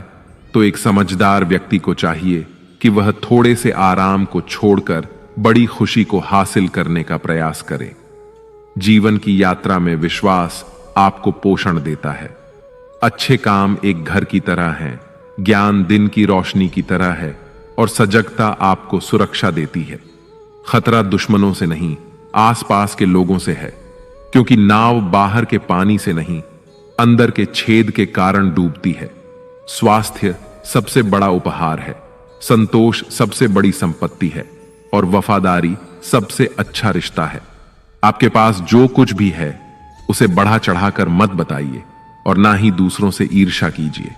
[SPEAKER 1] तो एक समझदार व्यक्ति को चाहिए कि वह थोड़े से आराम को छोड़कर बड़ी खुशी को हासिल करने का प्रयास करे। जीवन की यात्रा में विश्वास आपको पोषण देता है। अच्छे काम एक घर की तरह हैं, ज्ञान दिन की रोशनी की तरह है और सजगता आपको सुरक्षा देती है। खतरा दुश्मनों से नहीं, आसपास के लोगों से है, क्योंकि नाव बाहर के पानी से नहीं, अंदर के छेद के कारण डूबती है। स्वास्थ्य सबसे बड़ा उपहार है, संतोष सबसे बड़ी संपत्ति है और वफादारी सबसे अच्छा रिश्ता है। आपके पास जो कुछ भी है उसे बढ़ा चढ़ाकर मत बताइए और ना ही दूसरों से ईर्ष्या कीजिए।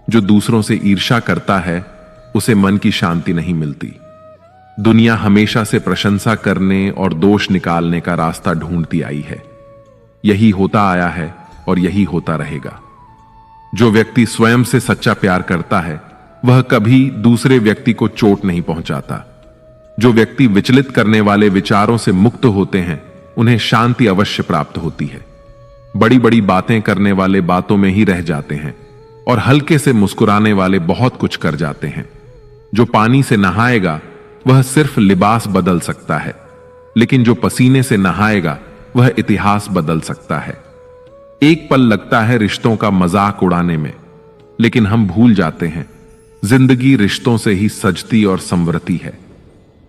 [SPEAKER 1] जो दूसरों से ईर्ष्या करता है उसे मन की शांति नहीं मिलती। दुनिया हमेशा से प्रशंसा करने और दोष निकालने का रास्ता ढूंढती आई है। यही होता आया है और यही होता रहेगा। जो व्यक्ति स्वयं से सच्चा प्यार करता है वह कभी दूसरे व्यक्ति को चोट नहीं पहुंचाता। जो व्यक्ति विचलित करने वाले विचारों से मुक्त होते हैं उन्हें शांति अवश्य प्राप्त होती है। बड़ी बड़ी बातें करने वाले बातों में ही रह जाते हैं और हल्के से मुस्कुराने वाले बहुत कुछ कर जाते हैं। जो पानी से नहाएगा वह सिर्फ लिबास बदल सकता है, लेकिन जो पसीने से नहाएगा वह इतिहास बदल सकता है। एक पल लगता है रिश्तों का मजाक उड़ाने में, लेकिन हम भूल जाते हैं जिंदगी रिश्तों से ही सजती और संवरती है।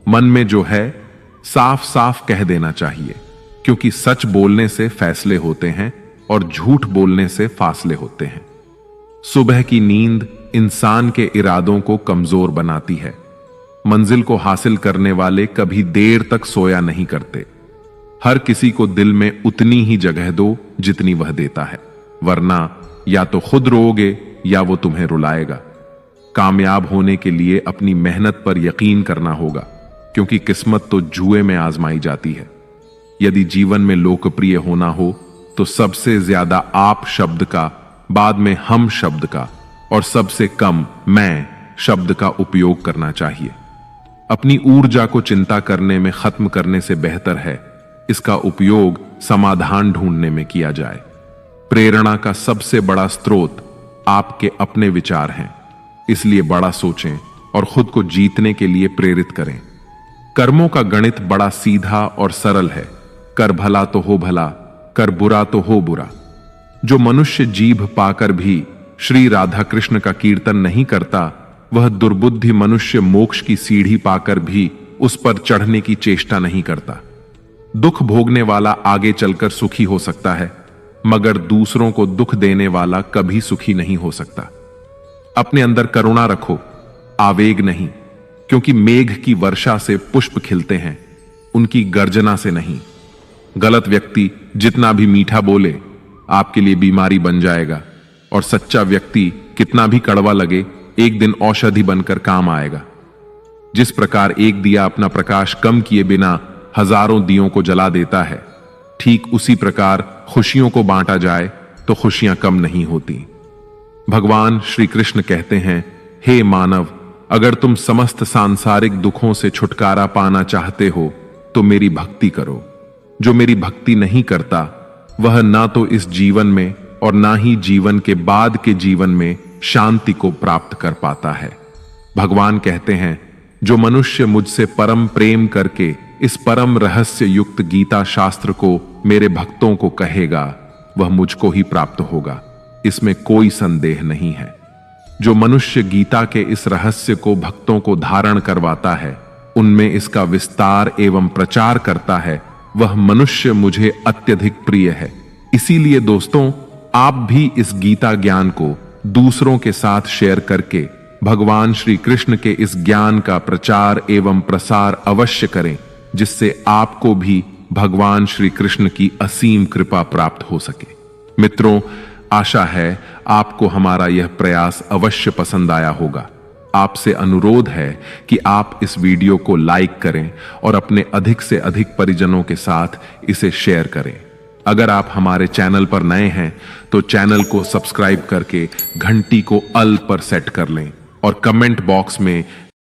[SPEAKER 1] मन में जो है साफ साफ कह देना चाहिए, क्योंकि सच बोलने से फैसले होते हैं और झूठ बोलने से फासले होते हैं। सुबह की नींद इंसान के इरादों को कमजोर बनाती है। मंजिल को हासिल करने वाले कभी देर तक सोया नहीं करते। हर किसी को दिल में उतनी ही जगह दो जितनी वह देता है, वरना या तो खुद रोओगे या वो तुम्हें रुलाएगा। कामयाब होने के लिए अपनी मेहनत पर यकीन करना होगा, क्योंकि किस्मत तो जुए में आजमाई जाती है। यदि जीवन में लोकप्रिय होना हो तो सबसे ज्यादा आप शब्द का, बाद में हम शब्द का और सबसे कम मैं शब्द का उपयोग करना चाहिए। अपनी ऊर्जा को चिंता करने में खत्म करने से बेहतर है इसका उपयोग समाधान ढूंढने में किया जाए। प्रेरणा का सबसे बड़ा स्रोत आपके अपने विचार हैं, इसलिए बड़ा सोचें और खुद को जीतने के लिए प्रेरित करें। कर्मों का गणित बड़ा सीधा और सरल है। कर भला तो हो भला, कर बुरा तो हो बुरा। जो मनुष्य जीभ पाकर भी श्री राधा कृष्ण का कीर्तन नहीं करता, वह दुर्बुद्धि मनुष्य मोक्ष की सीढ़ी पाकर भी उस पर चढ़ने की चेष्टा नहीं करता। दुख भोगने वाला आगे चलकर सुखी हो सकता है, मगर दूसरों को दुख देने वाला कभी सुखी नहीं हो सकता। अपने अंदर करुणा रखो, आवेग नहीं, क्योंकि मेघ की वर्षा से पुष्प खिलते हैं, उनकी गर्जना से नहीं। गलत व्यक्ति जितना भी मीठा बोले आपके लिए बीमारी बन जाएगा, और सच्चा व्यक्ति कितना भी कड़वा लगे एक दिन औषधि बनकर काम आएगा। जिस प्रकार एक दिया अपना प्रकाश कम किए बिना हजारों दियों को जला देता है, ठीक उसी प्रकार खुशियों को बांटा जाए तो खुशियां कम नहीं होती। भगवान श्री कृष्ण कहते हैं, हे मानव, अगर तुम समस्त सांसारिक दुखों से छुटकारा पाना चाहते हो तो मेरी भक्ति करो। जो मेरी भक्ति नहीं करता वह ना तो इस जीवन में और ना ही जीवन के बाद के जीवन में शांति को प्राप्त कर पाता है। भगवान कहते हैं, जो मनुष्य मुझसे परम प्रेम करके इस परम रहस्य युक्त गीता शास्त्र को मेरे भक्तों को कहेगा, वह मुझको ही प्राप्त होगा, इसमें कोई संदेह नहीं है। जो मनुष्य गीता के इस रहस्य को भक्तों को धारण करवाता है, उनमें इसका विस्तार एवं प्रचार करता है, वह मनुष्य मुझे अत्यधिक प्रिय है। इसीलिए दोस्तों, आप भी इस गीता ज्ञान को दूसरों के साथ शेयर करके भगवान श्री कृष्ण के इस ज्ञान का प्रचार एवं प्रसार अवश्य करें, जिससे आपको भी भगवान श्री कृष्ण की असीम कृपा प्राप्त हो सके। मित्रों, आशा है आपको हमारा यह प्रयास अवश्य पसंद आया होगा। आपसे अनुरोध है कि आप इस वीडियो को लाइक करें और अपने अधिक से अधिक परिजनों के साथ इसे शेयर करें। अगर आप हमारे चैनल पर नए हैं तो चैनल को सब्सक्राइब करके घंटी को ऑल पर सेट कर लें और कमेंट बॉक्स में